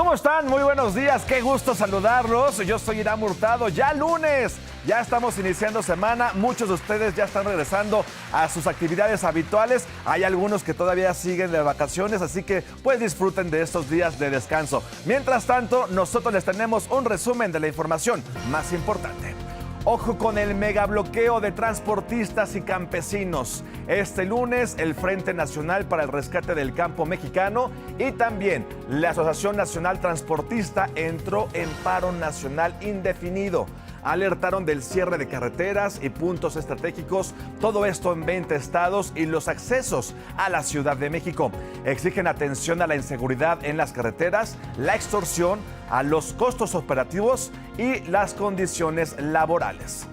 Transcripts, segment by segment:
¿Cómo están? Muy buenos días, qué gusto saludarlos. Yo soy Irán Hurtado, ya lunes, ya estamos iniciando semana. Muchos de ustedes ya están regresando a sus actividades habituales. Hay algunos que todavía siguen de vacaciones, así que pues disfruten de estos días de descanso. Mientras tanto, nosotros les tenemos un resumen de la información más importante. Ojo con el megabloqueo de transportistas y campesinos. Este lunes, el Frente Nacional para el Rescate del Campo Mexicano y también la Asociación Nacional Transportista entró en paro nacional indefinido. Alertaron del cierre de carreteras y puntos estratégicos, todo esto en 20 estados y los accesos a la Ciudad de México. Exigen atención a la inseguridad en las carreteras, la extorsión, a los costos operativos y las condiciones laborales.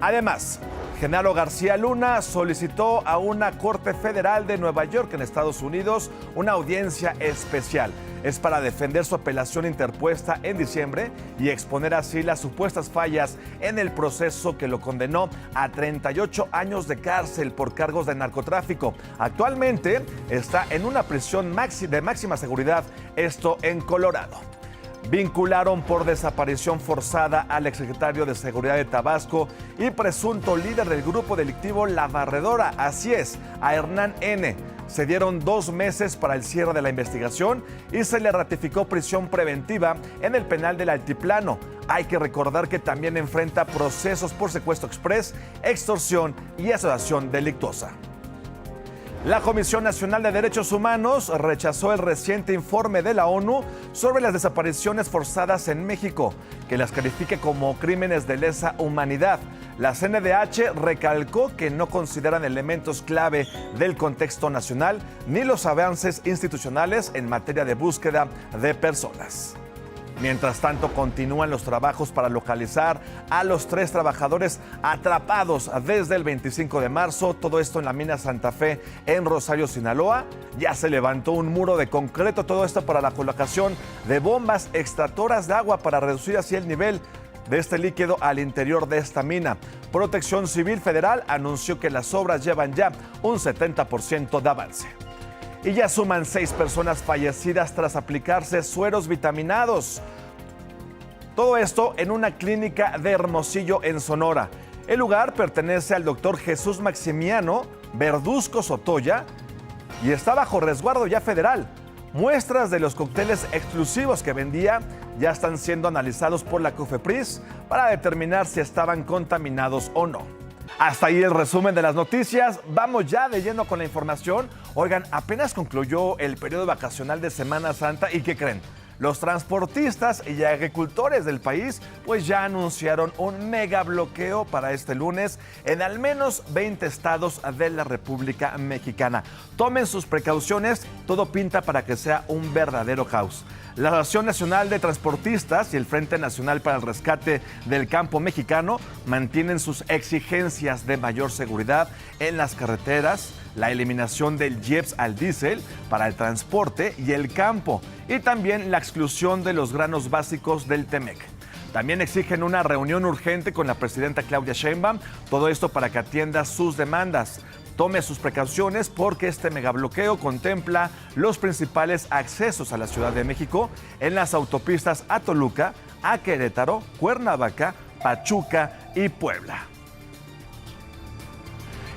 Además, Genaro García Luna solicitó a una Corte Federal de Nueva York en Estados Unidos una audiencia especial. Es para defender su apelación interpuesta en diciembre y exponer así las supuestas fallas en el proceso que lo condenó a 38 años de cárcel por cargos de narcotráfico. Actualmente está en una prisión de máxima seguridad, esto en Colorado. Vincularon por desaparición forzada al exsecretario de Seguridad de Tabasco y presunto líder del grupo delictivo La Barredora, así es, a Hernán N. Se dieron 2 meses para el cierre de la investigación y se le ratificó prisión preventiva en el penal del Altiplano. Hay que recordar que también enfrenta procesos por secuestro exprés, extorsión y asociación delictuosa. La Comisión Nacional de Derechos Humanos rechazó el reciente informe de la ONU sobre las desapariciones forzadas en México, que las califique como crímenes de lesa humanidad. La CNDH recalcó que no consideran elementos clave del contexto nacional ni los avances institucionales en materia de búsqueda de personas. Mientras tanto, continúan los trabajos para localizar a los 3 trabajadores atrapados desde el 25 de marzo. Todo esto en la mina Santa Fe en Rosario, Sinaloa. Ya se levantó un muro de concreto, todo esto para la colocación de bombas extractoras de agua para reducir así el nivel de este líquido al interior de esta mina. Protección Civil Federal anunció que las obras llevan ya un 70% de avance. Y ya suman 6 personas fallecidas tras aplicarse sueros vitaminados. Todo esto en una clínica de Hermosillo, en Sonora. El lugar pertenece al doctor Jesús Maximiano Verduzco Sotoya y está bajo resguardo ya federal. Muestras de los cócteles exclusivos que vendía ya están siendo analizados por la COFEPRIS para determinar si estaban contaminados o no. Hasta ahí el resumen de las noticias. Vamos ya de lleno con la información. Oigan, apenas concluyó el periodo vacacional de Semana Santa y ¿qué creen? Los transportistas y agricultores del país pues ya anunciaron un mega bloqueo para este lunes en al menos 20 estados de la República Mexicana. Tomen sus precauciones, todo pinta para que sea un verdadero caos. La Asociación Nacional de Transportistas y el Frente Nacional para el Rescate del Campo Mexicano mantienen sus exigencias de mayor seguridad en las carreteras, la eliminación del IEPS al diésel para el transporte y el campo, y también la exclusión de los granos básicos del TEMEC. También exigen una reunión urgente con la presidenta Claudia Sheinbaum, todo esto para que atienda sus demandas. Tome sus precauciones porque este megabloqueo contempla los principales accesos a la Ciudad de México en las autopistas a Toluca, a Querétaro, Cuernavaca, Pachuca y Puebla.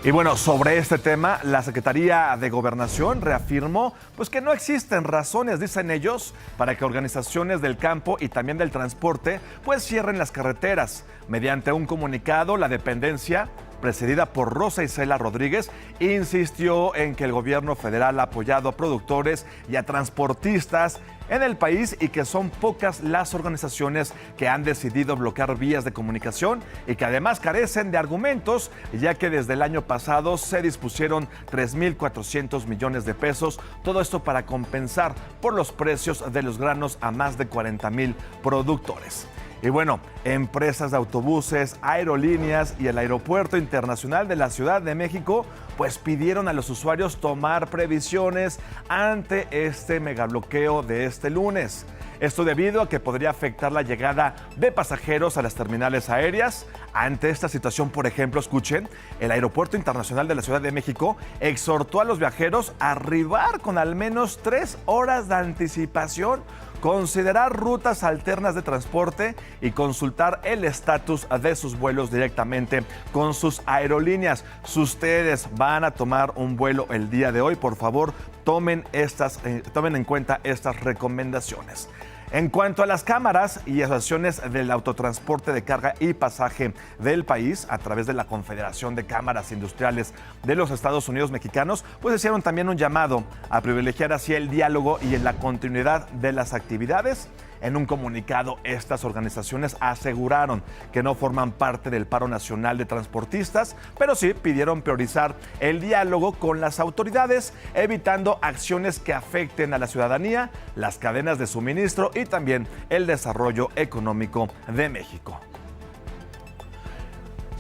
Y bueno, sobre este tema, la Secretaría de Gobernación reafirmó pues que no existen razones, dicen ellos, para que organizaciones del campo y también del transporte pues cierren las carreteras. Mediante un comunicado, la dependencia, presidida por Rosa Isela Rodríguez, insistió en que el gobierno federal ha apoyado a productores y a transportistas en el país y que son pocas las organizaciones que han decidido bloquear vías de comunicación y que además carecen de argumentos, ya que desde el año pasado se dispusieron 3.400 millones de pesos, todo esto para compensar por los precios de los granos a más de 40,000 productores. Y bueno, empresas de autobuses, aerolíneas y el Aeropuerto Internacional de la Ciudad de México pues pidieron a los usuarios tomar previsiones ante este megabloqueo de este lunes. Esto debido a que podría afectar la llegada de pasajeros a las terminales aéreas. Ante esta situación, por ejemplo, escuchen, el Aeropuerto Internacional de la Ciudad de México exhortó a los viajeros a arribar con al menos 3 horas de anticipación, considerar rutas alternas de transporte y consultar el estatus de sus vuelos directamente con sus aerolíneas. Si ustedes van a tomar un vuelo el día de hoy, por favor, tomen en cuenta estas recomendaciones. En cuanto a las cámaras y asociaciones del autotransporte de carga y pasaje del país, a través de la Confederación de Cámaras Industriales de los Estados Unidos Mexicanos, pues hicieron también un llamado a privilegiar así el diálogo y en la continuidad de las actividades. En un comunicado, estas organizaciones aseguraron que no forman parte del paro nacional de transportistas, pero sí pidieron priorizar el diálogo con las autoridades, evitando acciones que afecten a la ciudadanía, las cadenas de suministro y también el desarrollo económico de México.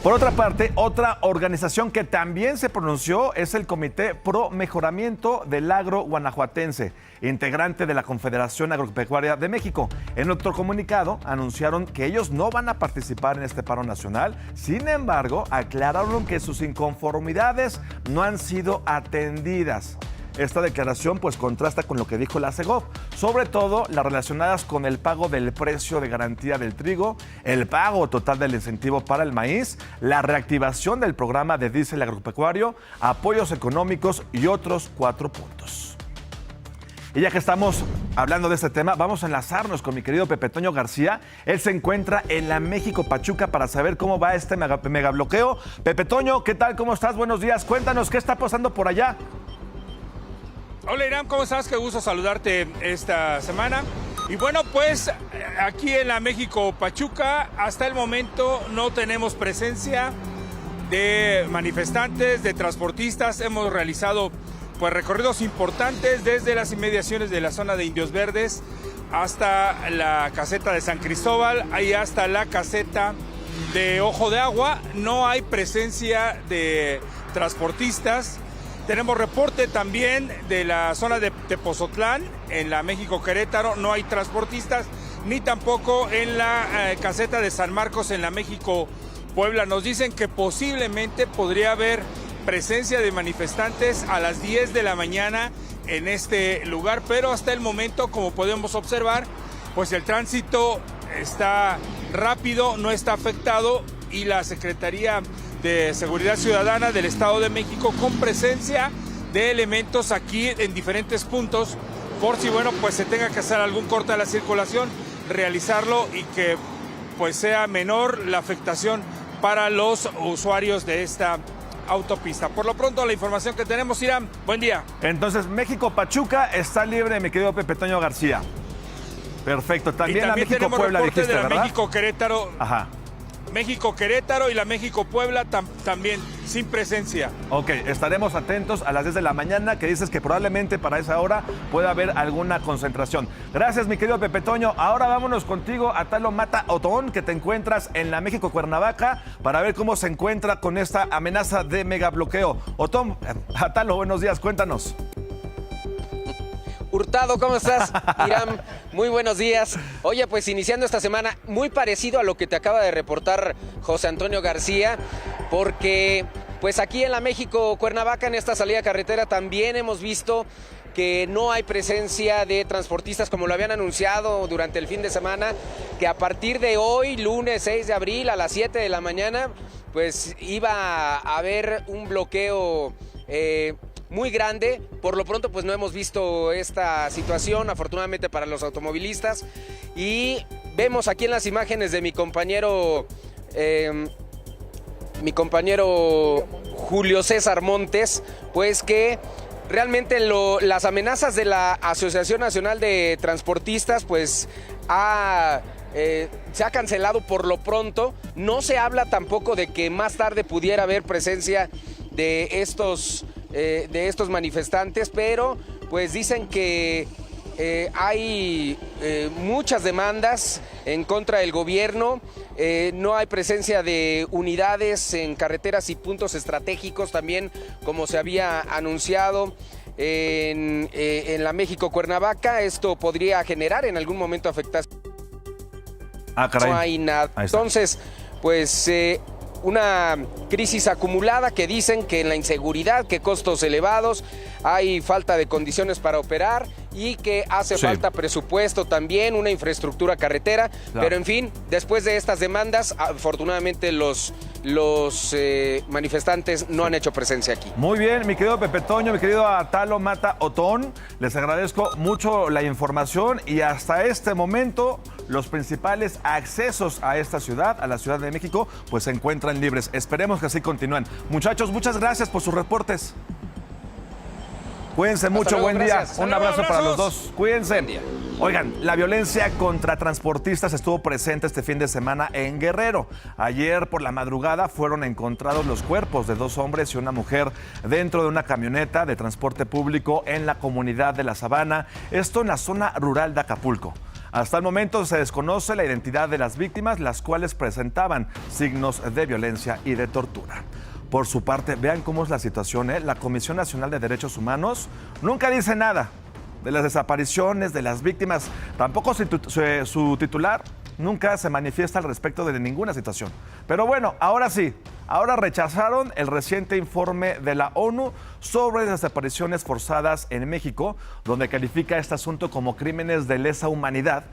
Por otra parte, otra organización que también se pronunció es el Comité Pro Mejoramiento del Agro Guanajuatense, integrante de la Confederación Agropecuaria de México. En otro comunicado anunciaron que ellos no van a participar en este paro nacional, sin embargo, aclararon que sus inconformidades no han sido atendidas. Esta declaración pues contrasta con lo que dijo la Segov, sobre todo las relacionadas con el pago del precio de garantía del trigo, el pago total del incentivo para el maíz, la reactivación del programa de diésel agropecuario, apoyos económicos y otros 4 puntos. Y ya que estamos hablando de este tema, vamos a enlazarnos con mi querido Pepe Toño García. Él se encuentra en la México Pachuca para saber cómo va este megabloqueo. Pepe Toño, ¿qué tal? ¿Cómo estás? Buenos días. Cuéntanos, ¿qué está pasando por allá? Hola Irán, ¿cómo estás? Qué gusto saludarte esta semana. Y bueno, pues aquí en la México Pachuca, hasta el momento no tenemos presencia de manifestantes, de transportistas. Hemos realizado pues recorridos importantes desde las inmediaciones de la zona de Indios Verdes hasta la caseta de San Cristóbal, ahí hasta la caseta de Ojo de Agua. No hay presencia de transportistas. Tenemos reporte también de la zona de Tepozotlán, en la México Querétaro, no hay transportistas, ni tampoco en la caseta de San Marcos, en la México Puebla. Nos dicen que posiblemente podría haber presencia de manifestantes a las 10 de la mañana en este lugar, pero hasta el momento, como podemos observar, pues el tránsito está rápido, no está afectado, y la Secretaría de Seguridad Ciudadana del Estado de México con presencia de elementos aquí en diferentes puntos por si, bueno, pues se tenga que hacer algún corte a la circulación, realizarlo y que pues sea menor la afectación para los usuarios de esta autopista. Por lo pronto, la información que tenemos, Irán, buen día. Entonces, México Pachuca está libre, mi querido Pepe Toño García. Perfecto, también la México Puebla dijiste, de la ¿verdad? México Querétaro. Ajá. México Querétaro y la México Puebla también sin presencia. Ok, estaremos atentos a las 10 de la mañana, que dices que probablemente para esa hora pueda haber alguna concentración. Gracias, mi querido Pepe Toño. Ahora vámonos contigo a Talo Mata Otón, que te encuentras en la México Cuernavaca, para ver cómo se encuentra con esta amenaza de megabloqueo. Otón, Atalo, buenos días, cuéntanos. Hurtado, ¿cómo estás? Irán, muy buenos días. Oye, pues iniciando esta semana, muy parecido a lo que te acaba de reportar José Antonio García, porque pues aquí en la México Cuernavaca, en esta salida carretera, también hemos visto que no hay presencia de transportistas como lo habían anunciado durante el fin de semana, que a partir de hoy, lunes 6 de abril a las 7 de la mañana, pues iba a haber un bloqueo muy grande. Por lo pronto pues no hemos visto esta situación, afortunadamente para los automovilistas, y vemos aquí en las imágenes de mi compañero Julio César Montes, pues que realmente las amenazas de la Asociación Nacional de Transportistas pues se ha cancelado por lo pronto. No se habla tampoco de que más tarde pudiera haber presencia de estos manifestantes, pero pues dicen que hay muchas demandas en contra del gobierno. No hay presencia de unidades en carreteras y puntos estratégicos también, como se había anunciado en la México Cuernavaca. Esto podría generar en algún momento afectación. Caray. No hay nada. Entonces, pues una crisis acumulada que dicen que en la inseguridad, que costos elevados, hay falta de condiciones para operar y que hace Sí. falta presupuesto también, una infraestructura carretera, pero en fin, después de estas demandas, afortunadamente los manifestantes no han hecho presencia aquí. Muy bien, mi querido Pepe Toño, mi querido Atalo Mata Otón, les agradezco mucho la información y hasta este momento los principales accesos a esta ciudad, a la Ciudad de México, pues se encuentran libres. Esperemos que así continúen. Muchachos, muchas gracias por sus reportes. Cuídense mucho, luego, buen gracias. día. Hasta Un luego, abrazo para los abrazos. dos. Cuídense. Buen día. Oigan, la violencia contra transportistas estuvo presente este fin de semana en Guerrero. Ayer por la madrugada fueron encontrados los cuerpos de 2 hombres y una mujer dentro de una camioneta de transporte público en la comunidad de La Sabana, esto en la zona rural de Acapulco. Hasta el momento se desconoce la identidad de las víctimas, las cuales presentaban signos de violencia y de tortura. Por su parte, vean cómo es la situación, ¿eh? La Comisión Nacional de Derechos Humanos nunca dice nada de las desapariciones, de las víctimas. Tampoco su titular nunca se manifiesta al respecto de ninguna situación. Pero bueno, ahora sí, ahora rechazaron el reciente informe de la ONU sobre desapariciones forzadas en México, donde califica este asunto como crímenes de lesa humanidad,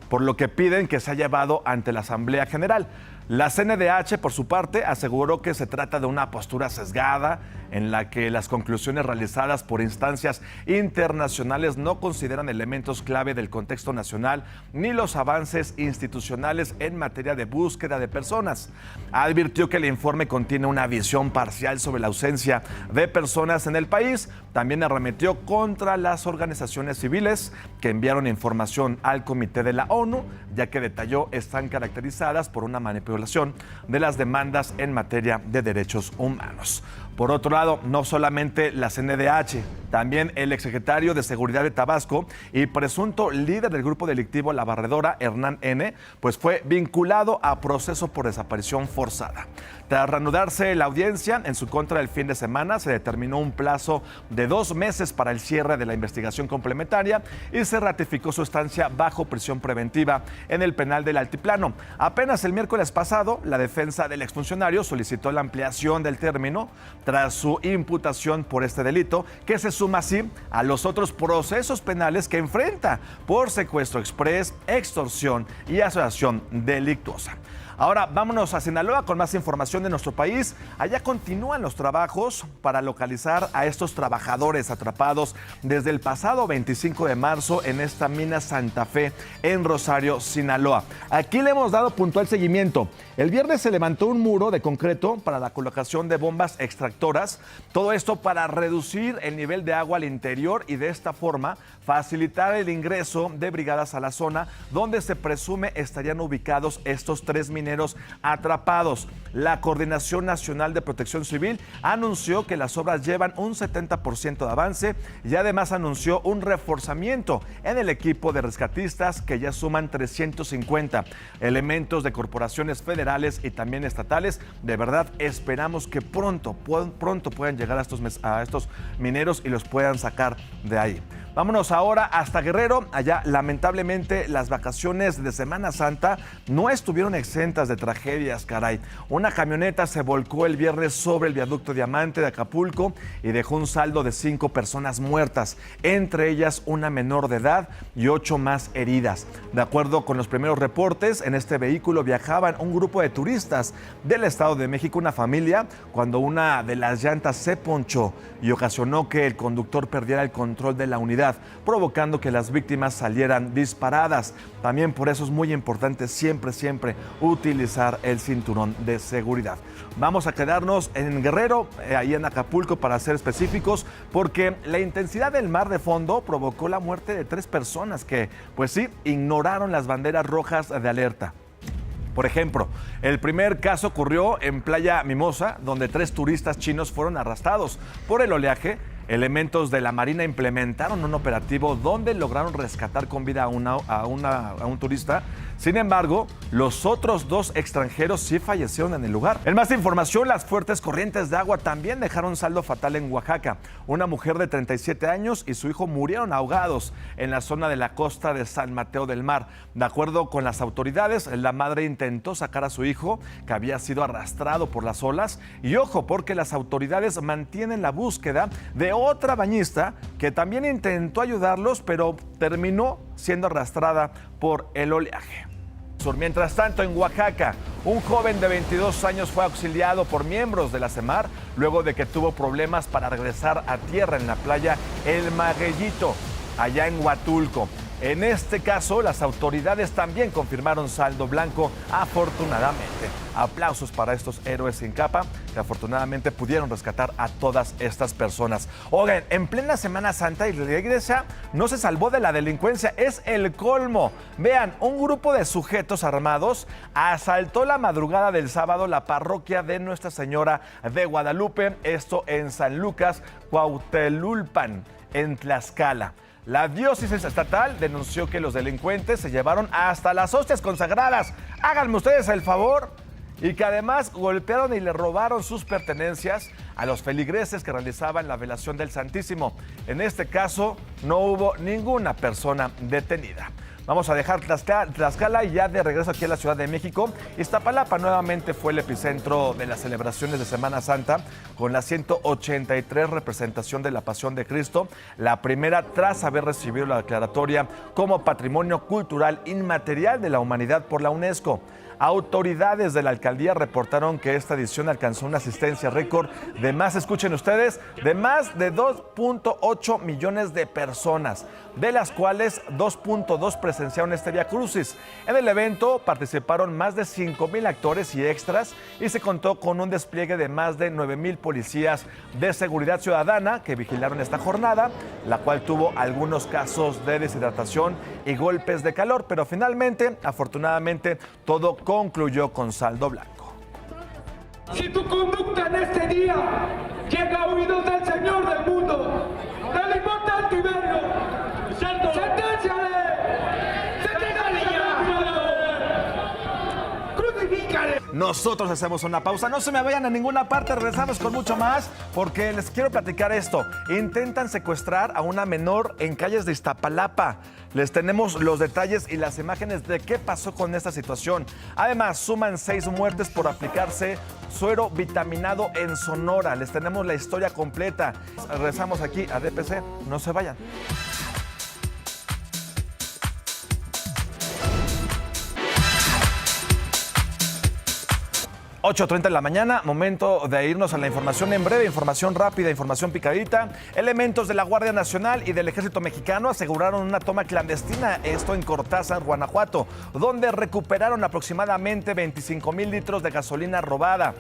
por lo que piden que sea llevado ante la Asamblea General. La CNDH, por su parte, aseguró que se trata de una postura sesgada en la que las conclusiones realizadas por instancias internacionales no consideran elementos clave del contexto nacional ni los avances institucionales en materia de búsqueda de personas. Advirtió que el informe contiene una visión parcial sobre la ausencia de personas en el país. También arremetió contra las organizaciones civiles que enviaron información al Comité de la ONU, ya que detalló están caracterizadas por una manipulación de las demandas en materia de derechos humanos. Por otro lado, no solamente la CNDH, también el exsecretario de Seguridad de Tabasco y presunto líder del grupo delictivo La Barredora, Hernán N., pues fue vinculado a proceso por desaparición forzada. Tras reanudarse la audiencia en su contra el fin de semana, se determinó un plazo de 2 meses para el cierre de la investigación complementaria y se ratificó su estancia bajo prisión preventiva en el penal del Altiplano. Apenas el miércoles pasado, la defensa del exfuncionario solicitó la ampliación del término tras su imputación por este delito, que se suma así a los otros procesos penales que enfrenta por secuestro exprés, extorsión y asociación delictuosa. Ahora vámonos a Sinaloa con más información de nuestro país. Allá continúan los trabajos para localizar a estos trabajadores atrapados desde el pasado 25 de marzo en esta mina Santa Fe en Rosario, Sinaloa. Aquí le hemos dado puntual seguimiento. El viernes se levantó un muro de concreto para la colocación de bombas extractoras. Todo esto para reducir el nivel de agua al interior y de esta forma facilitar el ingreso de brigadas a la zona donde se presume estarían ubicados estos 3 mineros atrapados. La Coordinación Nacional de Protección Civil anunció que las obras llevan un 70% de avance y además anunció un reforzamiento en el equipo de rescatistas que ya suman 350 elementos de corporaciones federales y también estatales. De verdad esperamos que pronto puedan llegar a estos mineros y los puedan sacar de ahí. Vámonos ahora hasta Guerrero. Allá, lamentablemente, las vacaciones de Semana Santa no estuvieron exentas de tragedias, caray. Una camioneta se volcó el viernes sobre el viaducto Diamante de Acapulco y dejó un saldo de 5 personas muertas, entre ellas una menor de edad y 8 más heridas. De acuerdo con los primeros reportes, en este vehículo viajaban un grupo de turistas del Estado de México, una familia, cuando una de las llantas se ponchó y ocasionó que el conductor perdiera el control de la unidad, provocando que las víctimas salieran disparadas. También por eso es muy importante siempre utilizar el cinturón de seguridad. Vamos a quedarnos en Guerrero, ahí en Acapulco para ser específicos, porque la intensidad del mar de fondo provocó la muerte de 3 personas que, pues sí, ignoraron las banderas rojas de alerta. Por ejemplo, el primer caso ocurrió en Playa Mimosa, donde 3 turistas chinos fueron arrastrados por el oleaje. Elementos de la Marina implementaron un operativo donde lograron rescatar con vida a un turista. Sin embargo, los otros 2 extranjeros sí fallecieron en el lugar. En más información, las fuertes corrientes de agua también dejaron saldo fatal en Oaxaca. Una mujer de 37 años y su hijo murieron ahogados en la zona de la costa de San Mateo del Mar. De acuerdo con las autoridades, la madre intentó sacar a su hijo, que había sido arrastrado por las olas. Y ojo, porque las autoridades mantienen la búsqueda de otra bañista que también intentó ayudarlos, pero terminó siendo arrastrada por el oleaje. Mientras tanto, en Oaxaca, un joven de 22 años fue auxiliado por miembros de la CEMAR luego de que tuvo problemas para regresar a tierra en la playa El Magueyito, allá en Huatulco. En este caso, las autoridades también confirmaron saldo blanco, afortunadamente. Aplausos para estos héroes sin capa que afortunadamente pudieron rescatar a todas estas personas. Oigan, en plena Semana Santa y la iglesia no se salvó de la delincuencia, es el colmo. Vean, un grupo de sujetos armados asaltó la madrugada del sábado la parroquia de Nuestra Señora de Guadalupe, esto en San Lucas, Cuauhtelulpan, en Tlaxcala. La diócesis estatal denunció que los delincuentes se llevaron hasta las hostias consagradas. Háganme ustedes el favor. Y que además golpearon y le robaron sus pertenencias a los feligreses que realizaban la velación del Santísimo. En este caso, no hubo ninguna persona detenida. Vamos a dejar Tlaxcala y ya de regreso aquí a la Ciudad de México. Iztapalapa nuevamente fue el epicentro de las celebraciones de Semana Santa con la 183 representación de la Pasión de Cristo, la primera tras haber recibido la declaratoria como Patrimonio Cultural Inmaterial de la Humanidad por la UNESCO. Autoridades de la alcaldía reportaron que esta edición alcanzó una asistencia récord de más, escuchen ustedes, de más de 2.8 millones de personas, de las cuales 2.2 presenciaron este Vía Crucis. En el evento participaron más de 5,000 actores y extras y se contó con un despliegue de más de 9,000 policías de seguridad ciudadana que vigilaron esta jornada, la cual tuvo algunos casos de deshidratación y golpes de calor, pero finalmente, afortunadamente, todo concluyó con saldo blanco. Si tu conducta en este día llega a oídos del Señor del mundo, del inmortal Tiberio, senténciale, crucifícale. Nosotros hacemos una pausa, no se me vayan a ninguna parte, regresamos con mucho más porque les quiero platicar esto. Intentan secuestrar a una menor en calles de Iztapalapa. Les tenemos los detalles y las imágenes de qué pasó con esta situación. Además, suman 6 muertes por aplicarse suero vitaminado en Sonora. Les tenemos la historia completa. Regresamos aquí a DPC, no se vayan. 8:30 de la mañana, momento de irnos a la información en breve, información rápida, información picadita. Elementos de la Guardia Nacional y del Ejército Mexicano aseguraron una toma clandestina, esto en Cortázar, Guanajuato, donde recuperaron aproximadamente 25,000 litros de gasolina robada.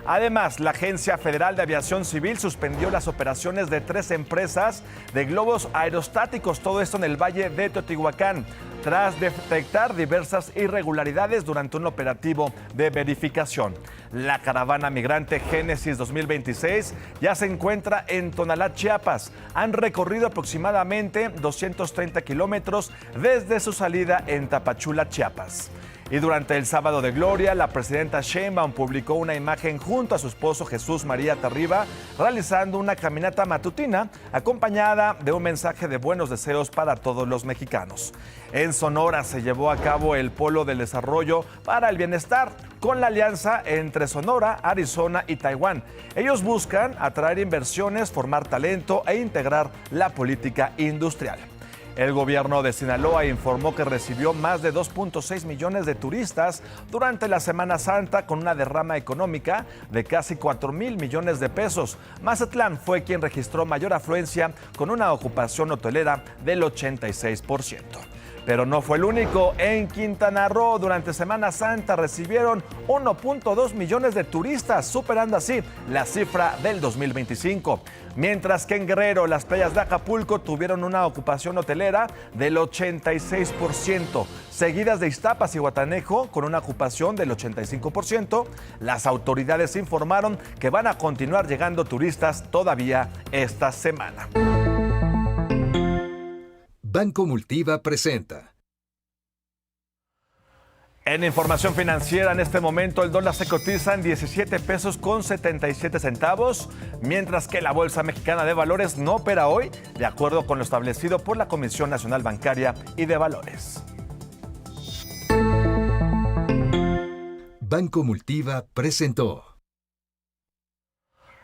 Además, la Agencia Federal de Aviación Civil suspendió las operaciones de 3 empresas de globos aerostáticos, todo esto en el Valle de Teotihuacán, tras detectar diversas irregularidades durante un operativo de verificación. La caravana migrante Génesis 2026 ya se encuentra en Tonalá, Chiapas. Han recorrido aproximadamente 230 kilómetros desde su salida en Tapachula, Chiapas. Y durante el Sábado de Gloria, la presidenta Sheinbaum publicó una imagen junto a su esposo Jesús María Tarriba, realizando una caminata matutina acompañada de un mensaje de buenos deseos para todos los mexicanos. En Sonora se llevó a cabo el Polo del Desarrollo para el Bienestar, con la alianza entre Sonora, Arizona y Taiwán. Ellos buscan atraer inversiones, formar talento e integrar la política industrial. El gobierno de Sinaloa informó que recibió más de 2.6 millones de turistas durante la Semana Santa con una derrama económica de casi 4,000 millones de pesos. Mazatlán fue quien registró mayor afluencia con una ocupación hotelera del 86%. Pero no fue el único. En Quintana Roo, durante Semana Santa, recibieron 1.2 millones de turistas, superando así la cifra del 2025. Mientras que en Guerrero, las playas de Acapulco tuvieron una ocupación hotelera del 86%, seguidas de Iztapas y Guatanejo con una ocupación del 85%. Las autoridades informaron que van a continuar llegando turistas todavía esta semana. Banco Multiva presenta. En información financiera, en este momento el dólar se cotiza en 17 pesos con 77 centavos, mientras que la Bolsa Mexicana de Valores no opera hoy, de acuerdo con lo establecido por la Comisión Nacional Bancaria y de Valores. Banco Multiva presentó.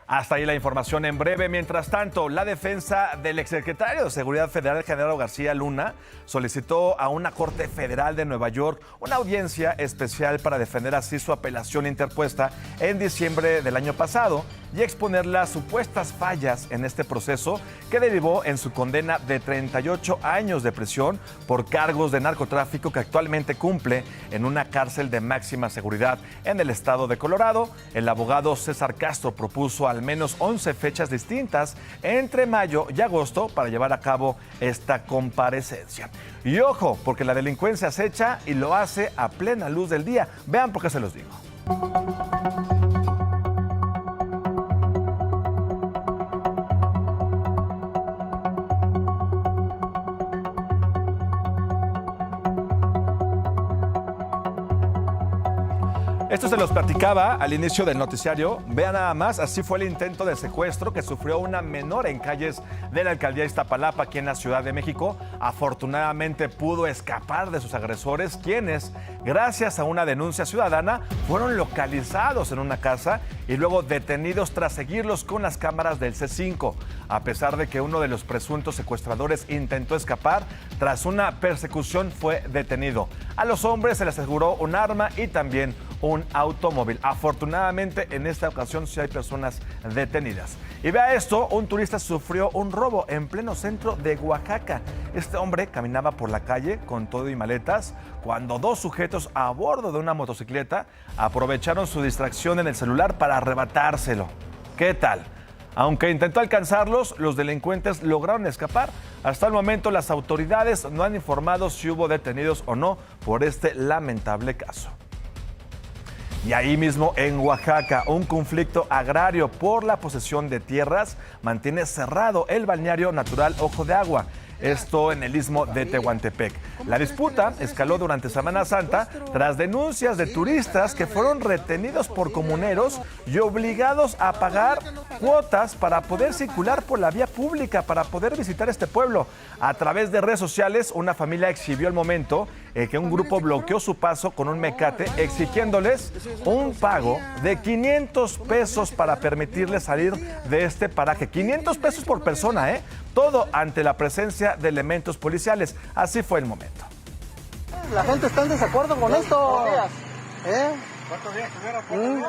Hasta ahí la información en breve. Mientras tanto, la defensa del exsecretario de Seguridad Federal, Genaro García Luna, solicitó a una Corte Federal de Nueva York una audiencia especial para defender así su apelación interpuesta en diciembre del año pasado y exponer las supuestas fallas en este proceso que derivó en su condena de 38 años de prisión por cargos de narcotráfico que actualmente cumple en una cárcel de máxima seguridad en el estado de Colorado. El abogado César Castro propuso al menos 11 fechas distintas entre mayo y agosto para llevar a cabo esta comparecencia. Y ojo, porque la delincuencia acecha y lo hace a plena luz del día. Vean por qué se los digo. Esto se los platicaba al inicio del noticiario. Vean nada más, así fue el intento de secuestro que sufrió una menor en calles de la alcaldía de Iztapalapa, aquí en la Ciudad de México. Afortunadamente pudo escapar de sus agresores, quienes, gracias a una denuncia ciudadana, fueron localizados en una casa y luego detenidos tras seguirlos con las cámaras del C5. A pesar de que uno de los presuntos secuestradores intentó escapar, tras una persecución fue detenido. A los hombres se les aseguró un arma y también un automóvil. Afortunadamente, en esta ocasión sí hay personas detenidas. Y vea esto, un turista sufrió un robo en pleno centro de Oaxaca. Este hombre caminaba por la calle con todo y maletas cuando dos sujetos a bordo de una motocicleta aprovecharon su distracción en el celular para arrebatárselo. ¿Qué tal? Aunque intentó alcanzarlos, los delincuentes lograron escapar. Hasta el momento, las autoridades no han informado si hubo detenidos o no por este lamentable caso. Y ahí mismo en Oaxaca, un conflicto agrario por la posesión de tierras mantiene cerrado el balneario natural Ojo de Agua. Esto en el istmo de Tehuantepec. La disputa escaló durante Semana Santa tras denuncias de turistas que fueron retenidos por comuneros y obligados a pagar cuotas para poder circular por la vía pública, para poder visitar este pueblo. A través de redes sociales, una familia exhibió el momento que un grupo bloqueó su paso con un mecate, exigiéndoles un pago de 500 pesos para permitirles salir de este paraje. 500 pesos por persona, ¿eh? Todo ante la presencia de elementos policiales. Así fue el momento. La gente está en desacuerdo con esto. ¿Cuántos días estuvieron?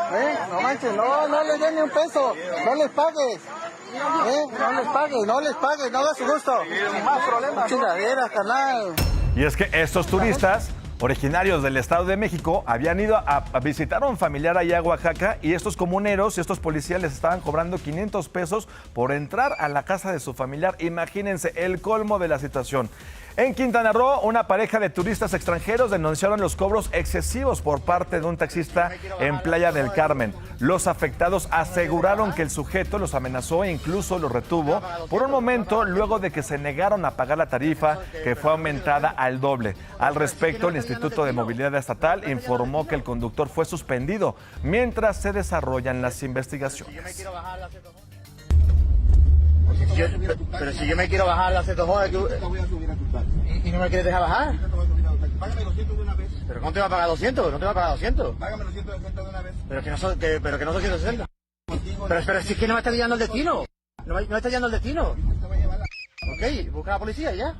No manches, no les den ni un peso. No les pagues. No les pagues, no hagas su gusto. Más problemas. Chingaderas, canal. Y es que estos turistas, originarios del Estado de México, habían ido a visitar a un familiar allá a Oaxaca y estos comuneros y estos policías les estaban cobrando 500 pesos por entrar a la casa de su familiar. Imagínense el colmo de la situación. En Quintana Roo, una pareja de turistas extranjeros denunciaron los cobros excesivos por parte de un taxista en Playa del Carmen. Los afectados aseguraron que el sujeto los amenazó e incluso los retuvo por un momento luego de que se negaron a pagar la tarifa, que fue aumentada al doble. Al respecto, el Instituto de Movilidad Estatal informó que el conductor fue suspendido mientras se desarrollan las investigaciones. Pero si yo me quiero bajar la CTJ, ¿y no me quieres dejar bajar? Págame 200 de una vez. ¿Pero cómo te va a pagar 200? ¿No te va a pagar 200? Págame los 160 de una vez. Pero que no son 160. Pero si es que no me está guiando el destino. No me está guiando el destino. Ok, busca a la policía ya.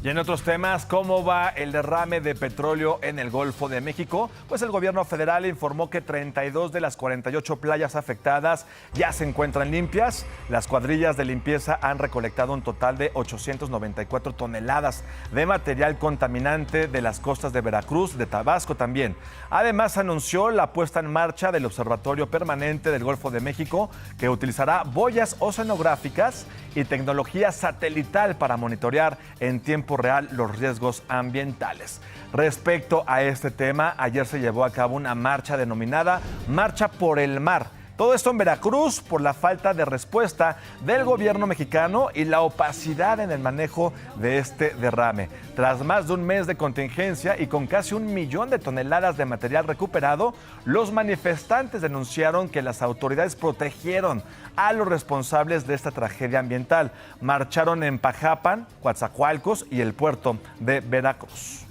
Y en otros temas, ¿cómo va el derrame de petróleo en el Golfo de México? Pues el gobierno federal informó que 32 de las 48 playas afectadas ya se encuentran limpias. Las cuadrillas de limpieza han recolectado un total de 894 toneladas de material contaminante de las costas de Veracruz, de Tabasco también. Además, anunció la puesta en marcha del Observatorio Permanente del Golfo de México, que utilizará boyas oceanográficas y tecnología satelital para monitorear en tiempo real los riesgos ambientales. Respecto a este tema, ayer se llevó a cabo una marcha denominada Marcha por el Mar, Todo esto en Veracruz por la falta de respuesta del gobierno mexicano y la opacidad en el manejo de este derrame. Tras más de un mes de contingencia y con casi 1 millón de toneladas de material recuperado, los manifestantes denunciaron que las autoridades protegieron a los responsables de esta tragedia ambiental. Marcharon en Pajapan, Coatzacoalcos y el puerto de Veracruz.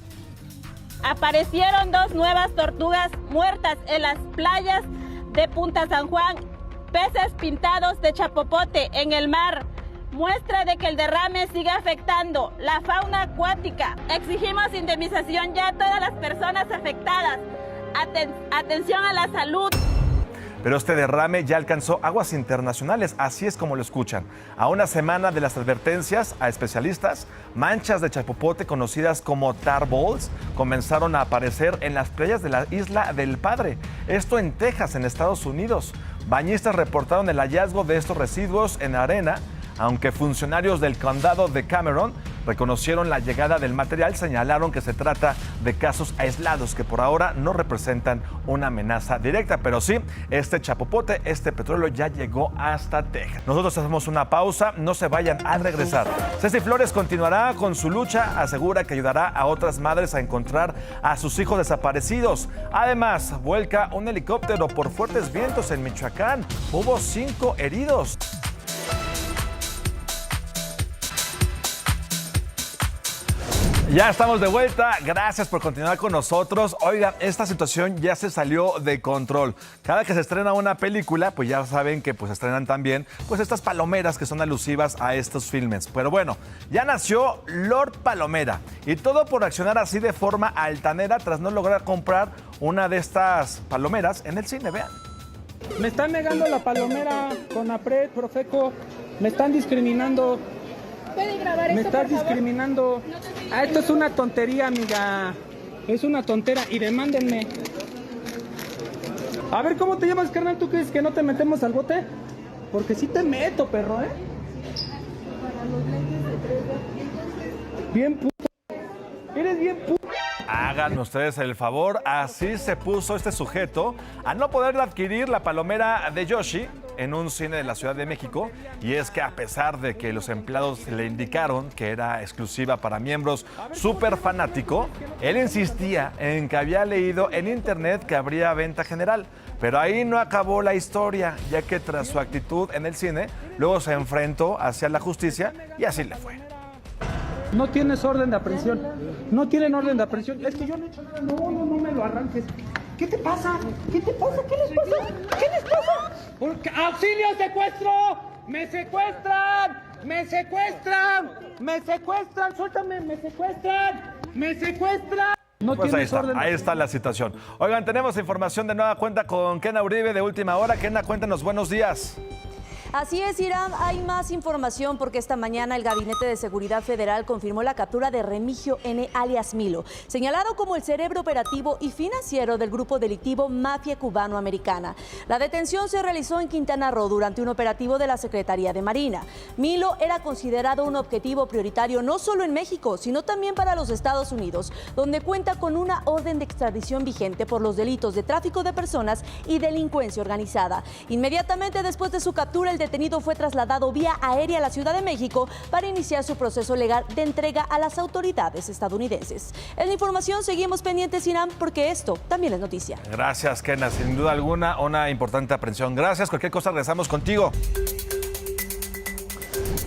Aparecieron 2 nuevas tortugas muertas en las playas de Punta San Juan, peces pintados de chapopote en el mar, muestra de que el derrame sigue afectando la fauna acuática. Exigimos indemnización ya a todas las personas afectadas, atención a la salud. Pero este derrame ya alcanzó aguas internacionales, así es como lo escuchan. A una semana de las advertencias a especialistas, manchas de chapopote conocidas como tar balls comenzaron a aparecer en las playas de la Isla del Padre. Esto en Texas, en Estados Unidos. Bañistas reportaron el hallazgo de estos residuos en arena, aunque funcionarios del condado de Cameron reconocieron la llegada del material, señalaron que se trata de casos aislados que por ahora no representan una amenaza directa, pero sí, este chapopote, este petróleo ya llegó hasta Texas. Nosotros hacemos una pausa, no se vayan, a regresar. Ceci Flores continuará con su lucha, asegura que ayudará a otras madres a encontrar a sus hijos desaparecidos. Además, vuelca un helicóptero por fuertes vientos en Michoacán. Hubo 5 heridos. Ya estamos de vuelta, gracias por continuar con nosotros. Oigan, esta situación ya se salió de control. Cada que se estrena una película, pues ya saben que pues estrenan también pues estas palomeras que son alusivas a estos filmes. Pero bueno, ya nació Lord Palomera y todo por accionar así de forma altanera tras no lograr comprar una de estas palomeras en el cine, vean. Me están negando la palomera con Apred, Profeco, me están discriminando. ¿Puede grabar esto, me estás discriminando. Esto es una tontería, amiga. Es una tontera y demándenme. A ver, ¿cómo te llamas, carnal? ¿Tú crees que no te metemos al bote? Porque sí te meto, perro, ¿eh? Bien puto. Eres bien puto. Hagan ustedes el favor, así se puso este sujeto a no poder adquirir la palomera de Yoshi en un cine de la Ciudad de México. Y es que a pesar de que los empleados le indicaron que era exclusiva para miembros súper fanático, él insistía en que había leído en internet que habría venta general. Pero ahí no acabó la historia, ya que tras su actitud en el cine, luego se enfrentó hacia la justicia y así le fue. No tienes orden de aprehensión. No tienen orden de aprehensión. Es que yo no he hecho nada. No me lo arranques. ¿Qué te pasa? ¿Qué te pasa? ¿Qué les pasa? ¿Qué les pasa? Porque ¡auxilio, secuestro! ¡Me secuestran! ¡Me secuestran! ¡Me secuestran! ¡Suéltame! ¡Me secuestran! ¡Me secuestran! No pues tienes orden. Ahí está la situación. Oigan, tenemos información de nueva cuenta con Kena Uribe de Última Hora. Kena, cuéntanos, buenos días. Así es, Irán, hay más información porque esta mañana el Gabinete de Seguridad Federal confirmó la captura de Remigio N. alias Milo, señalado como el cerebro operativo y financiero del grupo delictivo Mafia Cubano-Americana. La detención se realizó en Quintana Roo durante un operativo de la Secretaría de Marina. Milo era considerado un objetivo prioritario no solo en México, sino también para los Estados Unidos, donde cuenta con una orden de extradición vigente por los delitos de tráfico de personas y delincuencia organizada. Inmediatamente después de su captura, el detenido fue trasladado vía aérea a la Ciudad de México para iniciar su proceso legal de entrega a las autoridades estadounidenses. En la información seguimos pendientes, Irán, porque esto también es noticia. Gracias, Kena. Sin duda alguna, una importante aprehensión. Gracias. Cualquier cosa, regresamos contigo.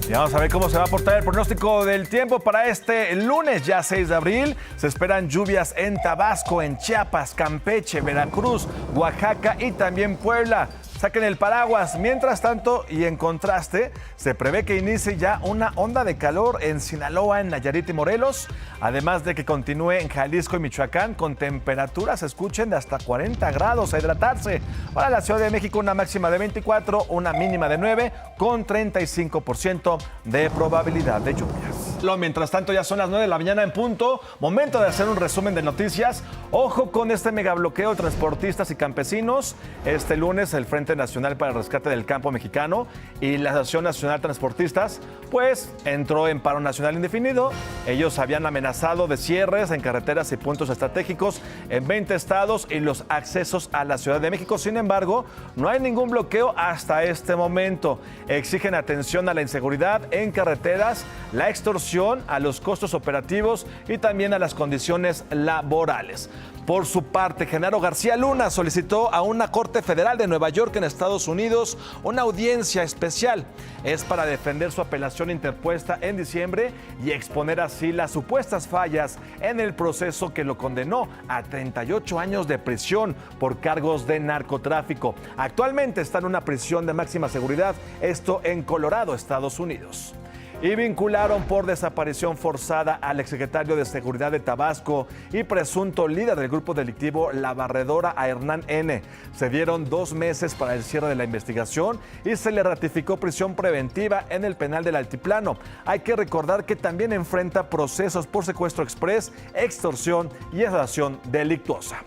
Y vamos a ver cómo se va a portar el pronóstico del tiempo para este lunes, ya 6 de abril. Se esperan lluvias en Tabasco, en Chiapas, Campeche, Veracruz, Oaxaca y también Puebla. Saquen el paraguas. Mientras tanto, y en contraste, se prevé que inicie ya una onda de calor en Sinaloa, en Nayarit y Morelos, además de que continúe en Jalisco y Michoacán con temperaturas, escuchen, de hasta 40 grados a hidratarse. Para la Ciudad de México, una máxima de 24, una mínima de 9, con 35% de probabilidad de lluvias. Mientras tanto, ya son las 9 de la mañana en punto. Momento de hacer un resumen de noticias. Ojo con este megabloqueo de transportistas y campesinos. Este lunes, el Frente Nacional para el Rescate del Campo Mexicano y la Asociación Nacional Transportistas, pues entró en paro nacional indefinido. Ellos habían amenazado de cierres en carreteras y puntos estratégicos en 20 estados y los accesos a la Ciudad de México. Sin embargo, no hay ningún bloqueo hasta este momento. Exigen atención a la inseguridad en carreteras, la extorsión, a los costos operativos y también a las condiciones laborales. Por su parte, Genaro García Luna solicitó a una corte federal de Nueva York en Estados Unidos una audiencia especial. Es para defender su apelación interpuesta en diciembre y exponer así las supuestas fallas en el proceso que lo condenó a 38 años de prisión por cargos de narcotráfico. Actualmente está en una prisión de máxima seguridad, esto en Colorado, Estados Unidos. Y vincularon por desaparición forzada al exsecretario de Seguridad de Tabasco y presunto líder del grupo delictivo La Barredora a Hernán N. Se dieron 2 meses para el cierre de la investigación y se le ratificó prisión preventiva en el penal del Altiplano. Hay que recordar que también enfrenta procesos por secuestro exprés, extorsión y asociación delictuosa.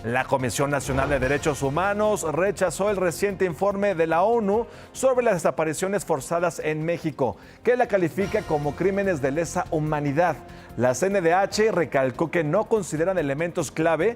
La Comisión Nacional de Derechos Humanos rechazó el reciente informe de la ONU sobre las desapariciones forzadas en México, que la califica como crímenes de lesa humanidad. La CNDH recalcó que no consideran elementos clave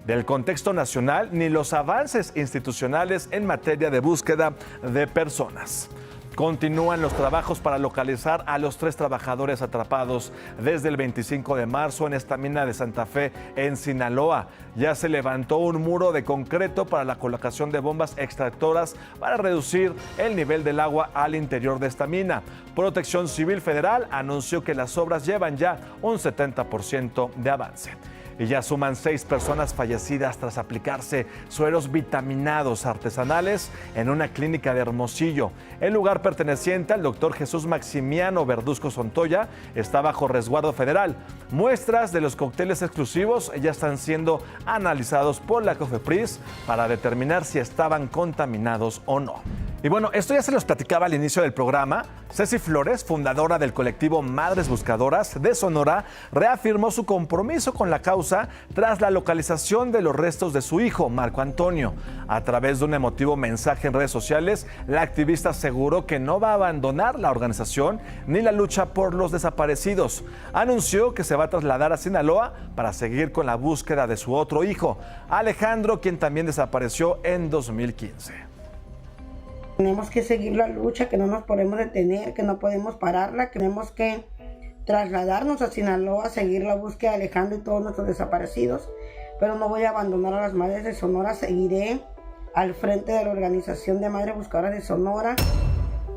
del contexto nacional ni los avances institucionales en materia de búsqueda de personas. Continúan los trabajos para localizar a los 3 trabajadores atrapados desde el 25 de marzo en esta mina de Santa Fe, en Sinaloa. Ya se levantó un muro de concreto para la colocación de bombas extractoras para reducir el nivel del agua al interior de esta mina. Protección Civil Federal anunció que las obras llevan ya un 70% de avance. Y ya suman 6 personas fallecidas tras aplicarse sueros vitaminados artesanales en una clínica de Hermosillo. El lugar perteneciente al doctor Jesús Maximiano Verduzco Sontoya está bajo resguardo federal. Muestras de los cócteles exclusivos ya están siendo analizados por la COFEPRIS para determinar si estaban contaminados o no. Y bueno, esto ya se los platicaba al inicio del programa. Ceci Flores, fundadora del colectivo Madres Buscadoras de Sonora, reafirmó su compromiso con la causa tras la localización de los restos de su hijo, Marco Antonio. A través de un emotivo mensaje en redes sociales, la activista aseguró que no va a abandonar la organización ni la lucha por los desaparecidos. Anunció que se va a trasladar a Sinaloa para seguir con la búsqueda de su otro hijo, Alejandro, quien también desapareció en 2015. Tenemos que seguir la lucha, que no nos podemos detener, que no podemos pararla, que tenemos que trasladarnos a Sinaloa, seguir la búsqueda de Alejandro y todos nuestros desaparecidos. Pero no voy a abandonar a las Madres de Sonora, seguiré al frente de la organización de Madres Buscadoras de Sonora.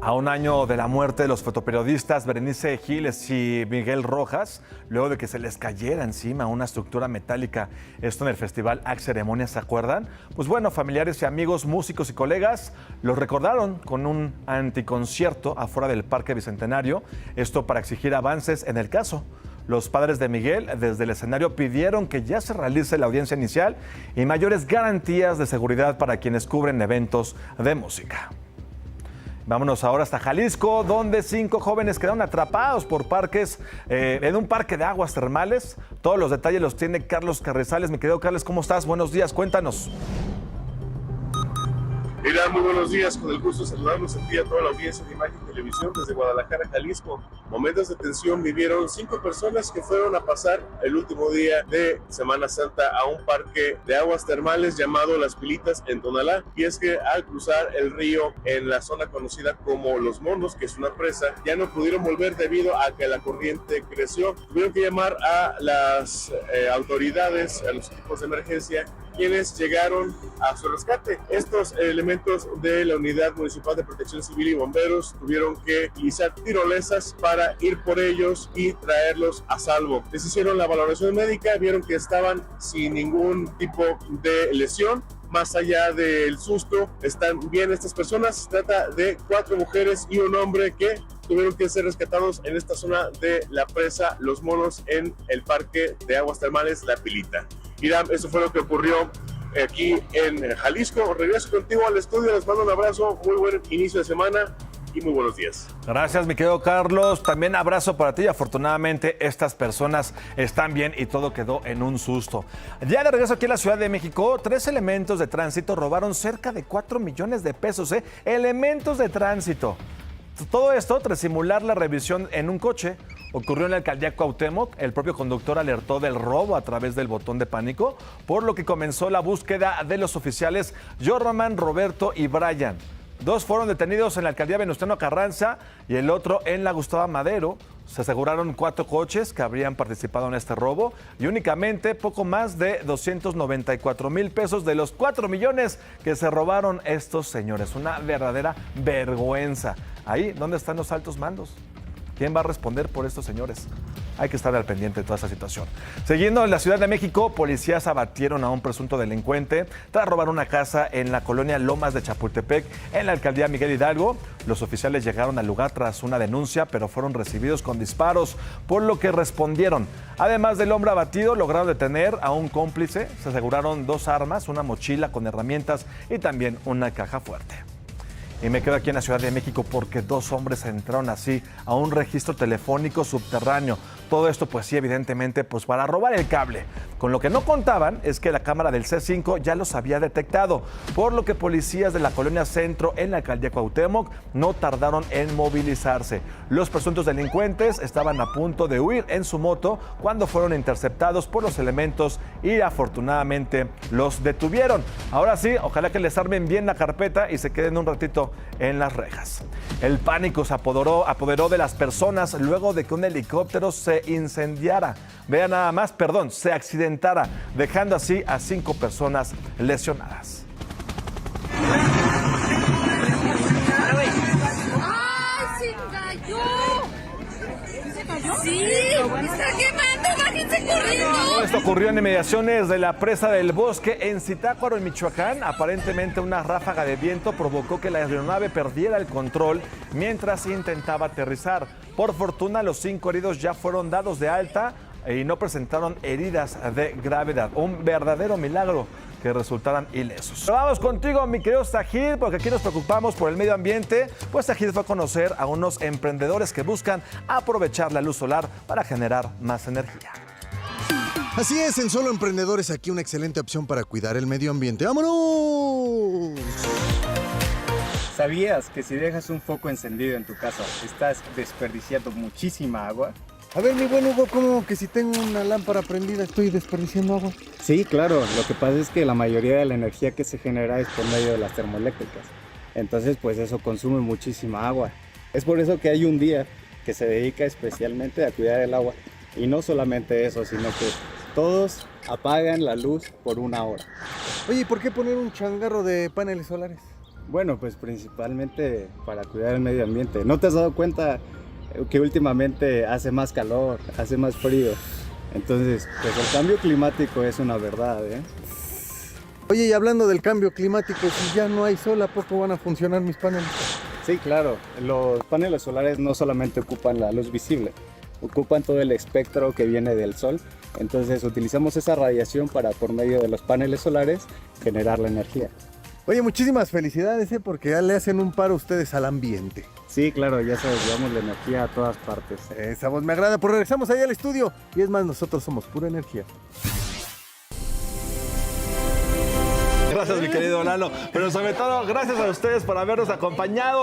A un año de la muerte de los fotoperiodistas Berenice Giles y Miguel Rojas, luego de que se les cayera encima una estructura metálica, esto en el festival Act Ceremonia, ¿se acuerdan? Pues bueno, familiares y amigos, músicos y colegas los recordaron con un anticoncierto afuera del Parque Bicentenario, esto para exigir avances en el caso. Los padres de Miguel desde el escenario pidieron que ya se realice la audiencia inicial y mayores garantías de seguridad para quienes cubren eventos de música. Vámonos ahora hasta Jalisco, donde 5 jóvenes quedaron atrapados por parques en un parque de aguas termales. Todos los detalles los tiene Carlos Carrizales. Mi querido Carlos, ¿cómo estás? Buenos días, cuéntanos. Mira, muy buenos días, con el gusto de saludarlos aquí a toda la audiencia de Imagen Televisión desde Guadalajara, Jalisco. Momentos de tensión vivieron 5 personas que fueron a pasar el último día de Semana Santa a un parque de aguas termales llamado Las Pilitas en Tonalá. Y es que al cruzar el río en la zona conocida como Los Monos, que es una presa, ya no pudieron volver debido a que la corriente creció. Tuvieron que llamar a las autoridades, a los equipos de emergencia, quienes llegaron a su rescate. Estos elementos de la Unidad Municipal de Protección Civil y Bomberos tuvieron que utilizar tirolesas para ir por ellos y traerlos a salvo. Les hicieron la valoración médica, vieron que estaban sin ningún tipo de lesión. Más allá del susto, están bien estas personas. Se trata de 4 mujeres y un hombre que tuvieron que ser rescatados en esta zona de la presa Los Monos en el Parque de Aguas Termales La Pilita. Irán, eso fue lo que ocurrió aquí en Jalisco. Regreso contigo al estudio, les mando un abrazo, muy buen inicio de semana y muy buenos días. Gracias, mi querido Carlos. También abrazo para ti. Afortunadamente, estas personas están bien y todo quedó en un susto. Ya de regreso aquí en la Ciudad de México, 3 elementos de tránsito robaron cerca de 4 millones de pesos. Elementos de tránsito. Todo esto tras simular la revisión en un coche. Ocurrió en la alcaldía Cuauhtémoc. El propio conductor alertó del robo a través del botón de pánico, por lo que comenzó la búsqueda de los oficiales Jorman, Roberto y Brian. 2 fueron detenidos en la alcaldía Venustiano Carranza y el otro en la Gustavo Madero. Se aseguraron 4 coches que habrían participado en este robo y únicamente poco más de 294,000 pesos de los 4 millones que se robaron estos señores. Una verdadera vergüenza. Ahí, ¿dónde están los altos mandos? ¿Quién va a responder por estos señores? Hay que estar al pendiente de toda esa situación. Siguiendo en la Ciudad de México, policías abatieron a un presunto delincuente tras robar una casa en la colonia Lomas de Chapultepec, en la alcaldía Miguel Hidalgo. Los oficiales llegaron al lugar tras una denuncia, pero fueron recibidos con disparos, por lo que respondieron. Además del hombre abatido, lograron detener a un cómplice. Se aseguraron 2 armas, una mochila con herramientas y también una caja fuerte. Y me quedo aquí en la Ciudad de México porque 2 hombres entraron así a un registro telefónico subterráneo. Todo esto, pues sí, evidentemente, pues para robar el cable. Con lo que no contaban es que la cámara del C5 ya los había detectado, por lo que policías de la colonia Centro en la alcaldía Cuauhtémoc no tardaron en movilizarse. Los presuntos delincuentes estaban a punto de huir en su moto cuando fueron interceptados por los elementos y afortunadamente los detuvieron. Ahora sí, ojalá que les armen bien la carpeta y se queden un ratito en las rejas. El pánico se apoderó de las personas luego de que un helicóptero se incendiara. Vean nada más, se accidentara, dejando así a 5 personas lesionadas. ¡Ay, se cayó! ¡Sí! ¡Está quemando! ¡Bájense corriendo! Esto ocurrió en inmediaciones de la presa del Bosque en Zitácuaro, en Michoacán. Aparentemente una ráfaga de viento provocó que la aeronave perdiera el control mientras intentaba aterrizar. Por fortuna, los 5 heridos ya fueron dados de alta y no presentaron heridas de gravedad. Un verdadero milagro que resultaran ilesos. Pero vamos contigo, mi querido Sajid, porque aquí nos preocupamos por el medio ambiente. Pues Sajid fue a conocer a unos emprendedores que buscan aprovechar la luz solar para generar más energía. Así es, en Solo Emprendedores, aquí una excelente opción para cuidar el medio ambiente. ¡Vámonos! ¿Sabías que si dejas un foco encendido en tu casa, estás desperdiciando muchísima agua? A ver, mi buen Hugo, ¿cómo que si tengo una lámpara prendida estoy desperdiciando agua? Sí, claro. Lo que pasa es que la mayoría de la energía que se genera es por medio de las termoeléctricas. Entonces, pues eso consume muchísima agua. Es por eso que hay un día que se dedica especialmente a cuidar el agua. Y no solamente eso, sino que todos apagan la luz por 1 hora. Oye, ¿y por qué poner un changarro de paneles solares? Bueno, pues principalmente para cuidar el medio ambiente. ¿No te has dado cuenta que últimamente hace más calor, hace más frío? Entonces, pues el cambio climático es una verdad, ¿eh? Oye, y hablando del cambio climático, si ya no hay sol, ¿a poco van a funcionar mis paneles? Sí, claro. Los paneles solares no solamente ocupan la luz visible, ocupan todo el espectro que viene del sol. Entonces utilizamos esa radiación para, por medio de los paneles solares, generar la energía. Oye, muchísimas felicidades, porque ya le hacen un paro ustedes al ambiente. Sí, claro, ya sabes, llevamos la energía a todas partes. Esa voz me agrada, pues regresamos allá al estudio. Y es más, nosotros somos pura energía. Gracias, mi querido Lalo. Pero sobre todo, gracias a ustedes por habernos acompañado.